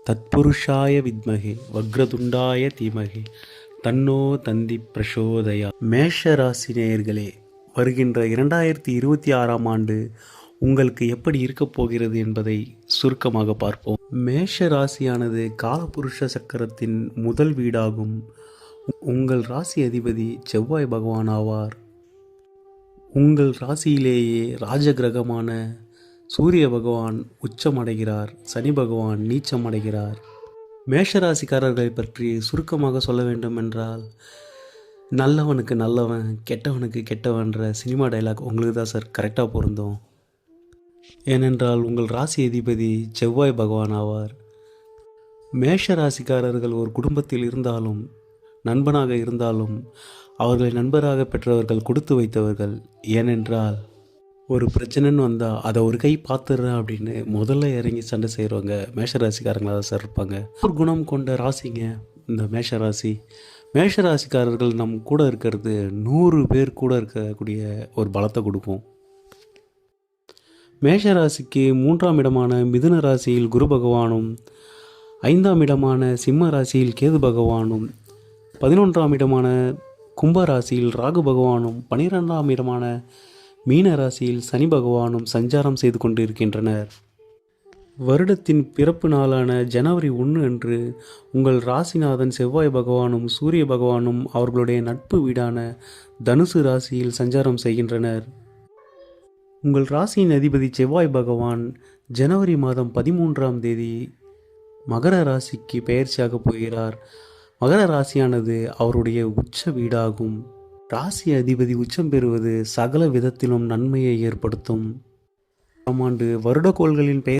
தத்புருஷாய வித்மகே வக்ரதுண்டாய தீமகே தன்னோ தந்தி பிரசோதயா. மேஷ ராசி நேயர்களே, வருகின்ற 2026ஆம் ஆண்டு உங்களுக்கு எப்படி இருக்கப் போகிறது என்பதை சுருக்கமாக பார்ப்போம். மேஷ ராசியானது காலபுருஷ சக்கரத்தின் முதல் வீடாகும். உங்கள் ராசி அதிபதி செவ்வாய் பகவான் ஆவார். உங்கள் ராசியிலேயே ராஜகிரகமான சூரிய பகவான் உச்சமடைகிறார், சனி பகவான் நீச்சமடைகிறார். மேஷராசிக்காரர்களை பற்றி சுருக்கமாக சொல்ல வேண்டும் என்றால், நல்லவனுக்கு நல்லவன் கெட்டவனுக்கு கெட்டவன்ற சினிமா டைலாக் உங்களுக்கு தான் சார் கரெக்டாக பொருந்தும். ஏனென்றால் உங்கள் ராசி அதிபதி செவ்வாய் பகவான் ஆவார். மேஷ ராசிக்காரர்கள் ஒரு குடும்பத்தில் இருந்தாலும் நண்பனாக இருந்தாலும் அவர்களை நண்பராக பெற்றவர்கள் கொடுத்து வைத்தவர்கள். ஏனென்றால் ஒரு பிரச்சனைன்னு வந்தால் அதை ஒரு கை பார்த்துடுறேன் அப்படின்னு முதல்ல இறங்கி சண்டை செய்கிறவங்க மேஷராசிக்காரங்களாக தான் சார் இருப்பாங்க. ஒரு குணம் கொண்ட ராசிங்க இந்த மேஷராசி. மேஷராசிக்காரர்கள் நம் கூட இருக்கிறது 100 பேர் கூட இருக்கக்கூடிய ஒரு பலத்தை கொடுக்கும். மேஷராசிக்கு 3ஆம் இடமான மிதுன ராசியில் குரு பகவானும், 5ஆம் இடமான சிம்ம ராசியில் கேது பகவானும், 11ஆம் இடமான கும்ப ராசியில் ராகு பகவானும், 12ஆம் இடமான மீன ராசியில் சனி பகவானும் சஞ்சாரம் செய்து கொண்டிருக்கின்றனர். வருடத்தின் பிறப்பு நாளான ஜனவரி 1 அன்று உங்கள் ராசிநாதன் செவ்வாய் பகவானும் சூரிய பகவானும் அவர்களுடைய நட்பு வீடான தனுசு ராசியில் சஞ்சாரம் செய்கின்றனர். உங்கள் ராசியின் அதிபதி செவ்வாய் பகவான் ஜனவரி மாதம் 13ஆம் தேதி மகர ராசிக்கு பெயர்ச்சியாக போகிறார். மகர ராசியானது அவருடைய உச்ச வீடாகும். ராசி அதிபதி உச்சம் பெறுவது சகல விதத்திலும் நன்மையை ஏற்படுத்தும். ஆண்டு வருடக்கோள்களின் பெயர்